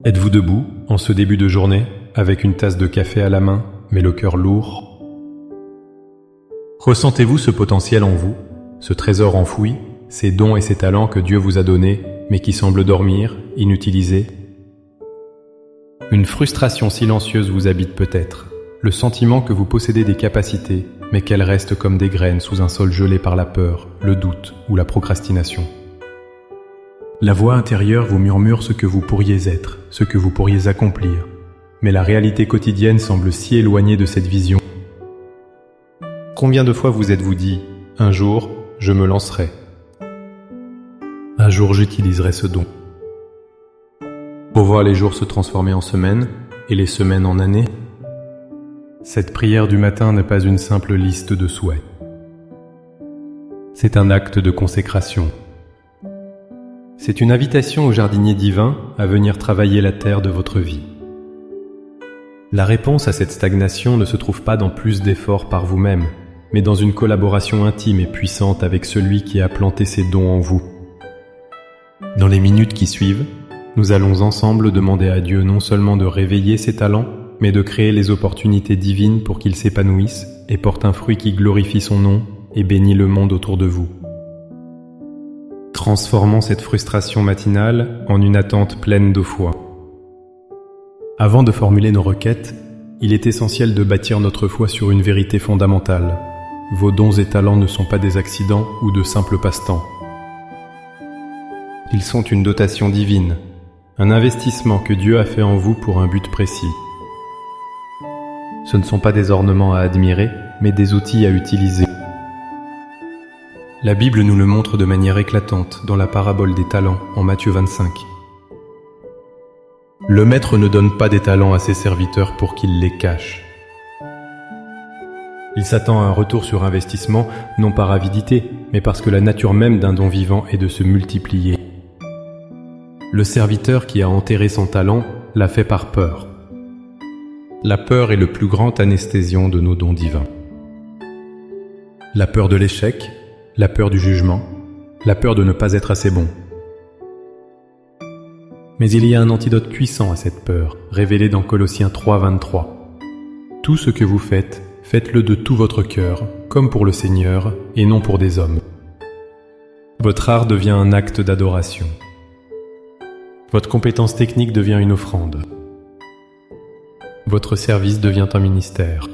Êtes-vous debout, en ce début de journée, avec une tasse de café à la main, mais le cœur lourd? Ressentez-vous ce potentiel en vous, ce trésor enfoui, ces dons et ces talents que Dieu vous a donnés, mais qui semblent dormir, inutilisés? Une frustration silencieuse vous habite peut-être, le sentiment que vous possédez des capacités, mais qu'elles restent comme des graines sous un sol gelé par la peur, le doute ou la procrastination. La voix intérieure vous murmure ce que vous pourriez être, ce que vous pourriez accomplir, mais la réalité quotidienne semble si éloignée de cette vision. Combien de fois vous êtes-vous dit « Un jour, je me lancerai. Un jour, j'utiliserai ce don. » Pour voir les jours se transformer en semaines, et les semaines en années, cette prière du matin n'est pas une simple liste de souhaits. C'est un acte de consécration. C'est une invitation au jardinier divin à venir travailler la terre de votre vie. La réponse à cette stagnation ne se trouve pas dans plus d'efforts par vous-même, mais dans une collaboration intime et puissante avec celui qui a planté ses dons en vous. Dans les minutes qui suivent, nous allons ensemble demander à Dieu non seulement de réveiller ses talents, mais de créer les opportunités divines pour qu'ils s'épanouissent et portent un fruit qui glorifie son nom et bénit le monde autour de vous. Transformons cette frustration matinale en une attente pleine de foi. Avant de formuler nos requêtes, il est essentiel de bâtir notre foi sur une vérité fondamentale. Vos dons et talents ne sont pas des accidents ou de simples passe-temps. Ils sont une dotation divine, un investissement que Dieu a fait en vous pour un but précis. Ce ne sont pas des ornements à admirer, mais des outils à utiliser. La Bible nous le montre de manière éclatante dans la parabole des talents en Matthieu 25. Le maître ne donne pas des talents à ses serviteurs pour qu'ils les cachent. Il s'attend à un retour sur investissement, non par avidité, mais parce que la nature même d'un don vivant est de se multiplier. Le serviteur qui a enterré son talent l'a fait par peur. La peur est le plus grand anesthésion de nos dons divins. La peur de l'échec, la peur du jugement, la peur de ne pas être assez bon. Mais il y a un antidote puissant à cette peur, révélé dans Colossiens 3:23. Tout ce que vous faites, faites-le de tout votre cœur, comme pour le Seigneur, et non pour des hommes. Votre art devient un acte d'adoration. Votre compétence technique devient une offrande. Votre service devient un ministère.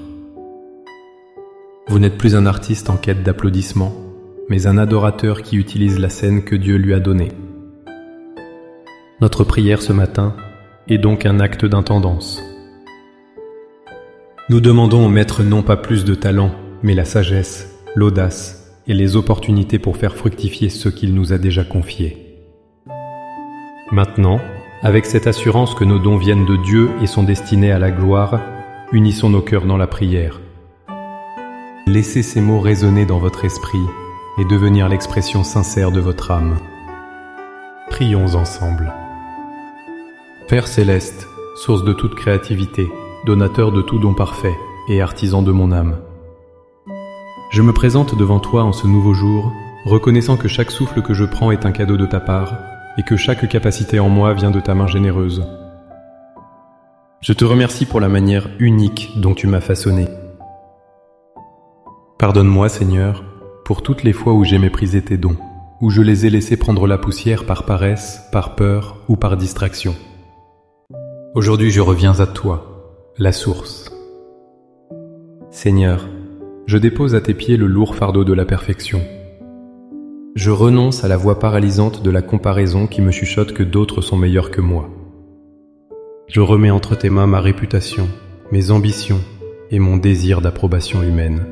Vous n'êtes plus un artiste en quête d'applaudissements, mais un adorateur qui utilise la scène que Dieu lui a donnée. Notre prière ce matin est donc un acte d'intendance. Nous demandons au Maître non pas plus de talent, mais la sagesse, l'audace et les opportunités pour faire fructifier ce qu'il nous a déjà confié. Maintenant, avec cette assurance que nos dons viennent de Dieu et sont destinés à la gloire, unissons nos cœurs dans la prière. Laissez ces mots résonner dans votre esprit et devenir l'expression sincère de votre âme. Prions ensemble. Père céleste, source de toute créativité, donateur de tout don parfait et artisan de mon âme. Je me présente devant toi en ce nouveau jour, reconnaissant que chaque souffle que je prends est un cadeau de ta part et que chaque capacité en moi vient de ta main généreuse. Je te remercie pour la manière unique dont tu m'as façonné. Pardonne-moi, Seigneur, pour toutes les fois où j'ai méprisé tes dons, où je les ai laissés prendre la poussière par paresse, par peur ou par distraction. Aujourd'hui, je reviens à toi, la source. Seigneur, je dépose à tes pieds le lourd fardeau de la perfection. Je renonce à la voix paralysante de la comparaison qui me chuchote que d'autres sont meilleurs que moi. Je remets entre tes mains ma réputation, mes ambitions et mon désir d'approbation humaine.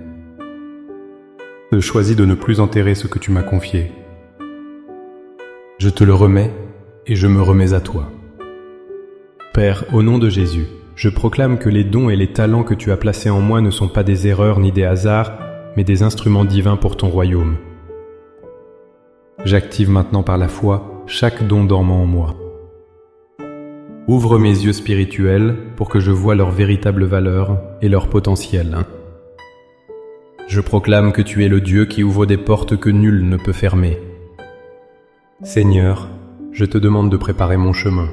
Je choisis de ne plus enterrer ce que tu m'as confié. Je te le remets et je me remets à toi. Père, au nom de Jésus, je proclame que les dons et les talents que tu as placés en moi ne sont pas des erreurs ni des hasards, mais des instruments divins pour ton royaume. J'active maintenant par la foi chaque don dormant en moi. Ouvre mes yeux spirituels pour que je voie leur véritable valeur et leur potentiel. Je proclame que tu es le Dieu qui ouvre des portes que nul ne peut fermer. Seigneur, je te demande de préparer mon chemin.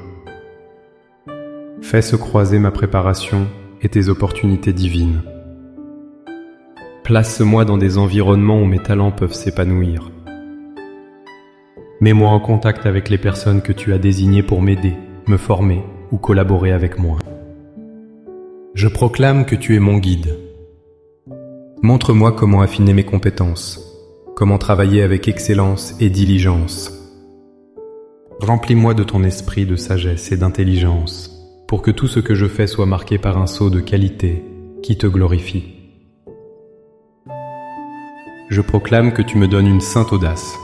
Fais se croiser ma préparation et tes opportunités divines. Place-moi dans des environnements où mes talents peuvent s'épanouir. Mets-moi en contact avec les personnes que tu as désignées pour m'aider, me former ou collaborer avec moi. Je proclame que tu es mon guide. Montre-moi comment affiner mes compétences, comment travailler avec excellence et diligence. Remplis-moi de ton esprit de sagesse et d'intelligence, pour que tout ce que je fais soit marqué par un sceau de qualité qui te glorifie. Je proclame que tu me donnes une sainte audace.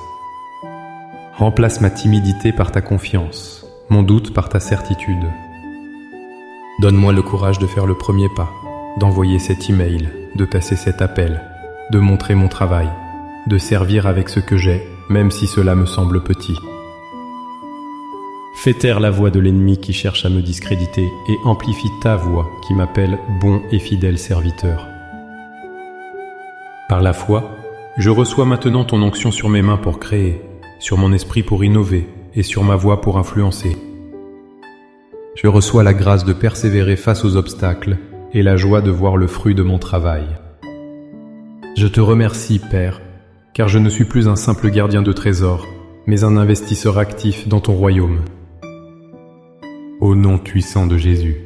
Remplace ma timidité par ta confiance, mon doute par ta certitude. Donne-moi le courage de faire le premier pas, d'envoyer cet email, de passer cet appel, de montrer mon travail, de servir avec ce que j'ai, même si cela me semble petit. Fais taire la voix de l'ennemi qui cherche à me discréditer et amplifie ta voix qui m'appelle bon et fidèle serviteur. Par la foi, je reçois maintenant ton onction sur mes mains pour créer, sur mon esprit pour innover et sur ma voix pour influencer. Je reçois la grâce de persévérer face aux obstacles et la joie de voir le fruit de mon travail. Je te remercie, Père, car je ne suis plus un simple gardien de trésors, mais un investisseur actif dans ton royaume. Au nom puissant de Jésus.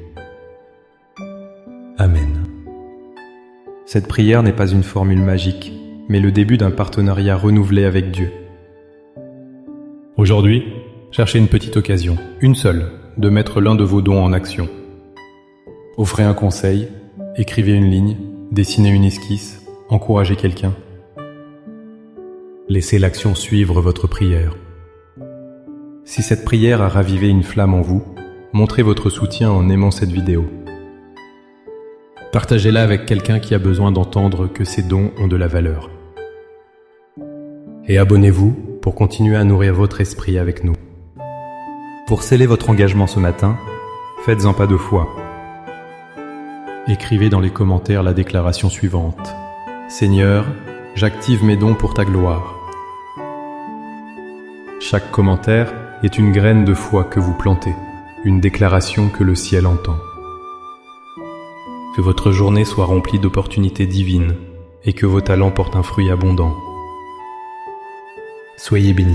Amen. Cette prière n'est pas une formule magique, mais le début d'un partenariat renouvelé avec Dieu. Aujourd'hui, cherchez une petite occasion, une seule, de mettre l'un de vos dons en action. Offrez un conseil, écrivez une ligne, dessinez une esquisse, encouragez quelqu'un. Laissez l'action suivre votre prière. Si cette prière a ravivé une flamme en vous, montrez votre soutien en aimant cette vidéo. Partagez-la avec quelqu'un qui a besoin d'entendre que ces dons ont de la valeur. Et abonnez-vous pour continuer à nourrir votre esprit avec nous. Pour sceller votre engagement ce matin, faites-en pas 2 fois. Écrivez dans les commentaires la déclaration suivante. Seigneur, j'active mes dons pour ta gloire. Chaque commentaire est une graine de foi que vous plantez, une déclaration que le ciel entend. Que votre journée soit remplie d'opportunités divines et que vos talents portent un fruit abondant. Soyez bénis.